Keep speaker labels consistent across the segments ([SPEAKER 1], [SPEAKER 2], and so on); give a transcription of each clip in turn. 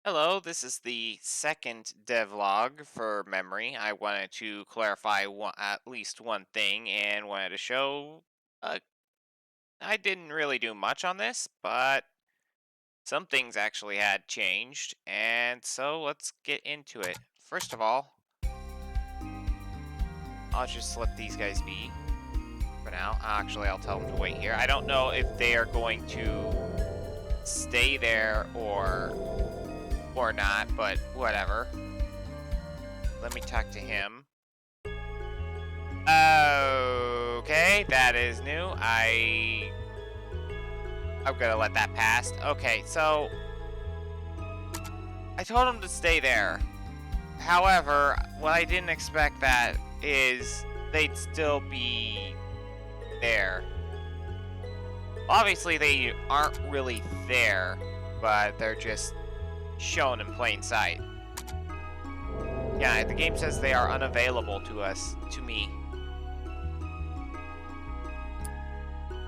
[SPEAKER 1] Hello, this is the second devlog for Memory. I wanted to clarify at least one thing and wanted to show uh, I didn't really do much on this, but some things actually had changed, and so let's get into it. First of all, I'll just let these guys be for now. Actually, I'll tell them to wait here. I don't know if they are going to stay there or not, but whatever. Let me talk to him. Okay, that is new. I'm gonna let that pass. Okay, so I told him to stay there. However, what I didn't expect that is they'd still be there. Obviously, they aren't really there, but they're just shown in plain sight. Yeah, the game says they are unavailable to me.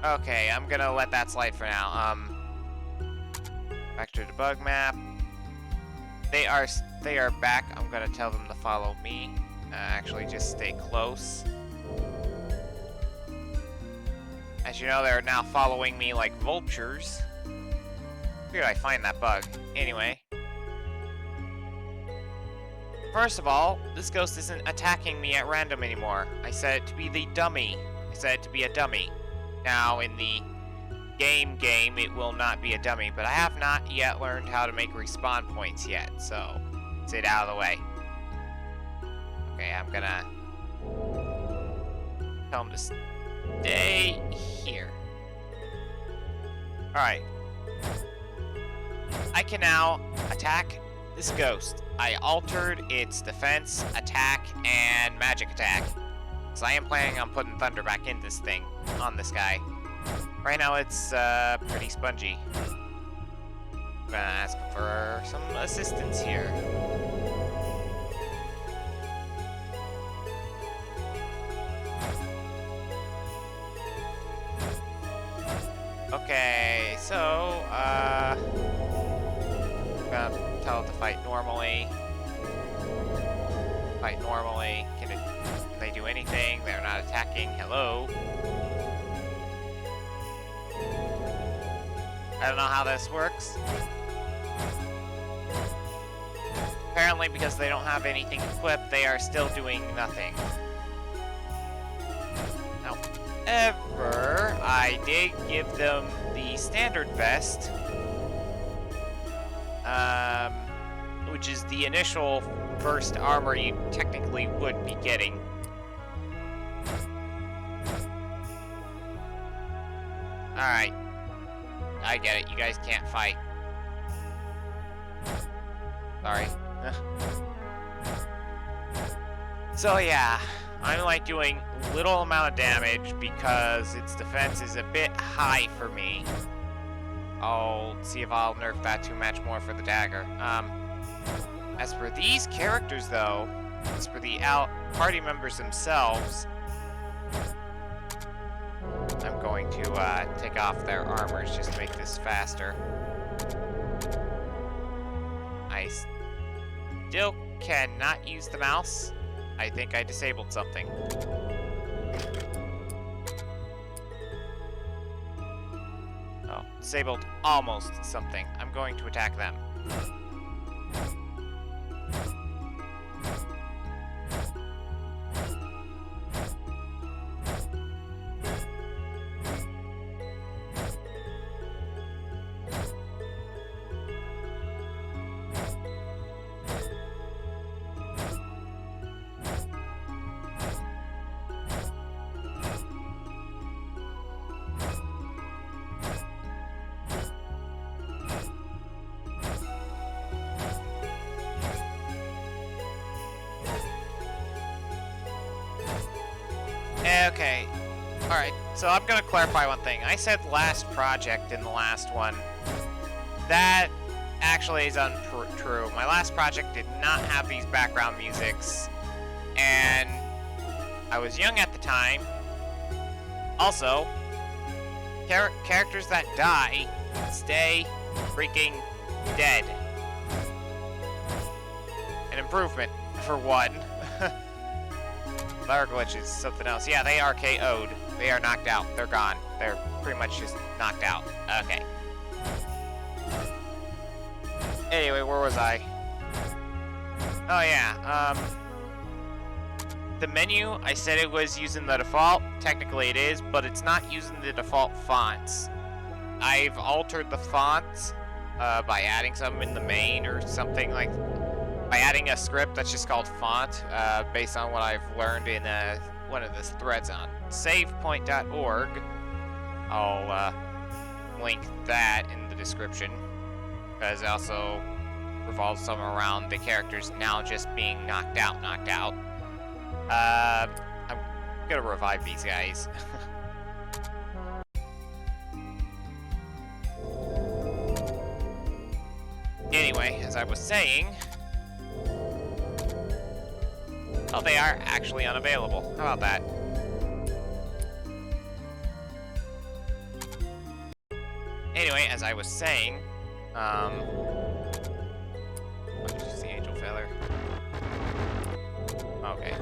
[SPEAKER 1] Okay, I'm gonna let that slide for now. Back to the debug map. They are back. I'm gonna tell them to follow me. Actually, just stay close. As you know, they're now following me like vultures. Where did I find that bug? Anyway. First of all, this ghost isn't attacking me at random anymore. I set it to be the dummy. I set it to be a dummy. Now, in the game, it will not be a dummy, but I have not yet learned how to make respawn points yet, so let's get out of the way. Okay, I'm gonna tell him to stay here. Alright. I can now attack this ghost. I altered its defense, attack, and magic attack. So I am planning on putting thunder back in this thing, on this guy. Right now it's pretty spongy. I'm gonna ask for some assistance here. Okay, so, I'm gonna tell it to fight normally. Fight normally. Can they do anything? They're not attacking. Hello? I don't know how this works. Apparently, because they don't have anything equipped, they are still doing nothing. However, I did give them the standard vest, which is the initial first armor you technically would be getting. Alright. I get it, you guys can't fight. Sorry. So yeah, I'm like doing little amount of damage because its defense is a bit high for me. I'll see if I'll nerf that to match more for the dagger. As for these characters though, as for the party members themselves, I'm going to take off their armors just to make this faster. I still cannot use the mouse. I think I disabled something. Oh, disabled almost something. I'm going to attack them. Okay, alright, so I'm gonna clarify one thing. I said last project in the last one. That actually is untrue. My last project did not have these background musics, and I was young at the time. Also, characters that die stay freaking dead. improvement, for one. Fire glitch is something else. Yeah, they are KO'd. They are knocked out. They're gone. They're pretty much just knocked out. Okay. Anyway, where was I? Oh yeah, the menu, I said it was using the default. Technically it is, but it's not using the default fonts. I've altered the fonts by adding some in the main or something, like by adding a script that's just called font, based on what I've learned in one of the threads on savepoint.org. I'll link that in the description, because it also revolves some around the characters now just being knocked out. I'm gonna revive these guys. Anyway, as I was saying, oh, they are actually unavailable. How about that? Anyway, as I was saying, oh, did you see Angel Feather? Okay.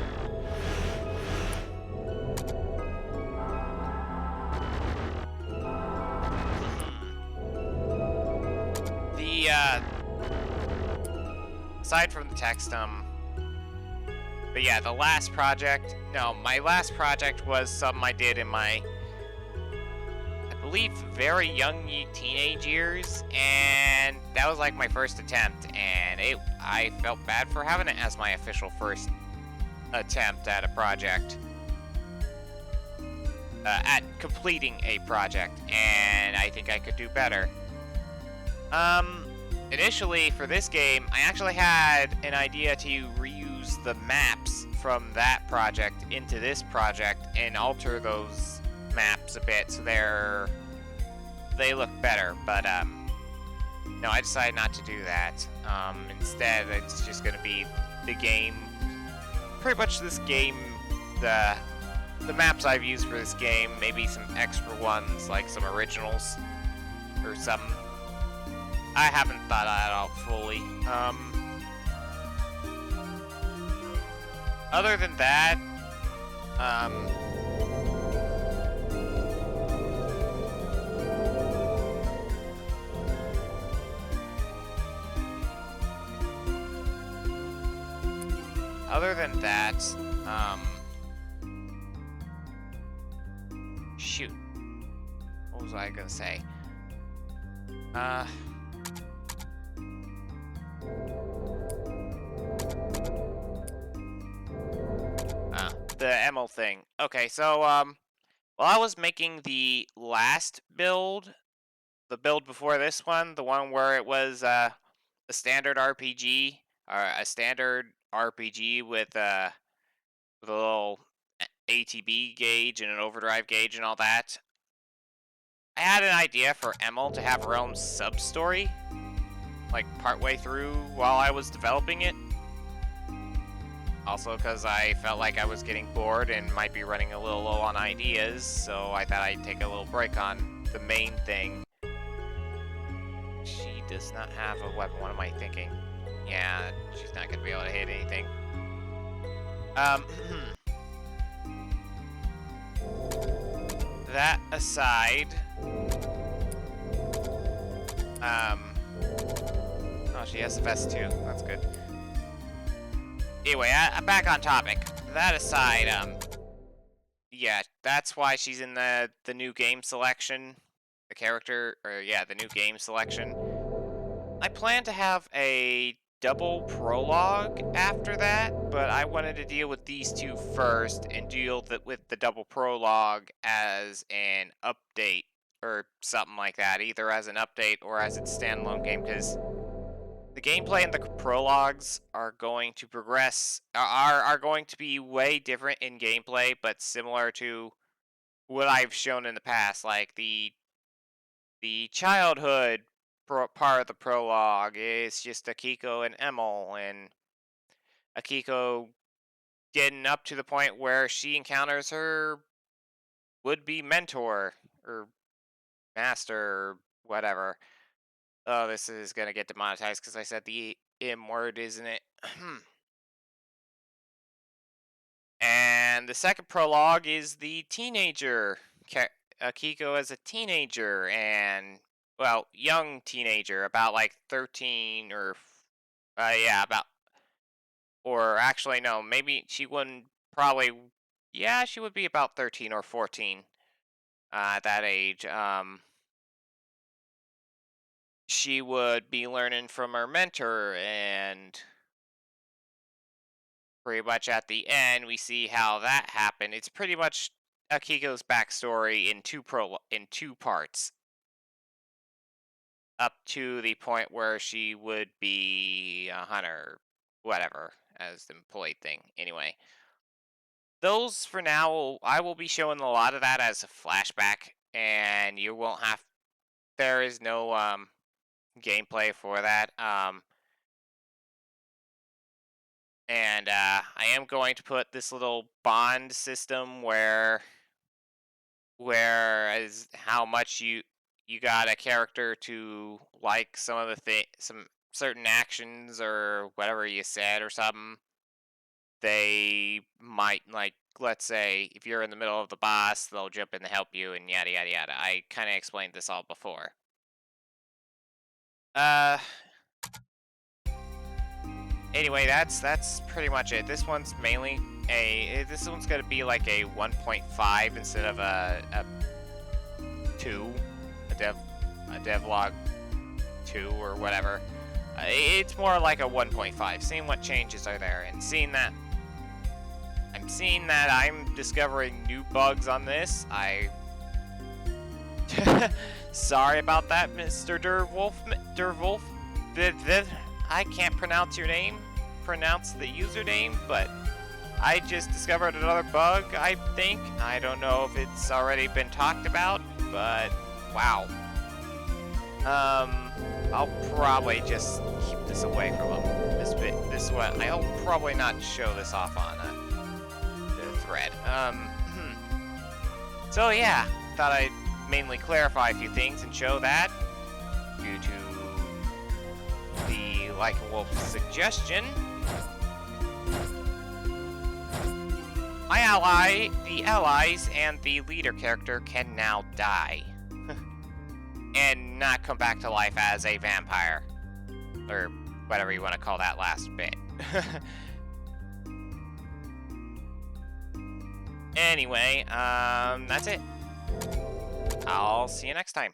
[SPEAKER 1] Aside from the text, but yeah, the last project, no, my last project was something I did in my, I believe, very young teenage years, and that was like my first attempt, and I felt bad for having it as my official first attempt at a project, at completing a project, and I think I could do better. Initially, for this game, I actually had an idea to reuse the maps from that project into this project and alter those maps a bit so they look better, but no, I decided not to do that. Instead, it's just gonna be the game, pretty much this game, the maps I've used for this game, maybe some extra ones, like some originals, or something. I haven't thought that out fully. Other than that, shoot. What was I gonna say? The ML thing. Okay, so, while I was making the last build, the build before this one, the one where it was, a standard RPG, or a standard RPG with a little ATB gauge and an overdrive gauge and all that, I had an idea for ML to have her own sub-story, like, partway through while I was developing it. Also, because I felt like I was getting bored and might be running a little low on ideas, so I thought I'd take a little break on the main thing. She does not have a weapon. What am I thinking? Yeah, she's not going to be able to hit anything. That aside, oh, she has a vest too. That's good. Anyway, back on topic. That aside, yeah, that's why she's in the new game selection. The character, or yeah, the new game selection. I plan to have a double prologue after that, but I wanted to deal with these two first and deal with the double prologue as an update or something like that, either as an update or as its standalone game, because the gameplay and the prologues are going to progress, are going to be way different in gameplay, but similar to what I've shown in the past, like the childhood part of the prologue is just Akiko and Emil, and Akiko getting up to the point where she encounters her would-be mentor, or master, or whatever. Oh, this is gonna get demonetized because I said the M word, isn't it? And the second prologue is the teenager. Akiko as a teenager and, well, young teenager, about like 13 or, yeah, about, or actually, no, maybe she wouldn't probably, yeah, she would be about 13 or 14 at that age. She would be learning from her mentor, and pretty much at the end, we see how that happened. It's pretty much Akiko's backstory in two parts, up to the point where she would be a hunter, whatever, as the polite thing. Anyway, those for now. I will be showing a lot of that as a flashback, and you won't have. There is no gameplay for that. And I am going to put this little bond system whereas how much you got a character to like some of some certain actions or whatever you said or something, they might, like, let's say if you're in the middle of the boss, they'll jump in to help you and yada yada yada. I kind of explained this all before. Uh Anyway, that's pretty much it. This one's mainly this one's gonna be like a 1.5 instead of a 2, a devlog 2 or whatever. It's more like a 1.5. Seeing what changes are there and seeing that I'm discovering new bugs on this. Sorry about that, Mr. DerVulf. I can't pronounce your name, pronounce the username, but I just discovered another bug, I think. I don't know if it's already been talked about, but wow. I'll probably just keep this away from them. This one, I'll probably not show this off on the thread. So yeah, thought I'd mainly clarify a few things and show that due to the Like a Wolf suggestion. The allies and the leader character can now die. And not come back to life as a vampire. Or whatever you want to call that last bit. Anyway, that's it. I'll see you next time.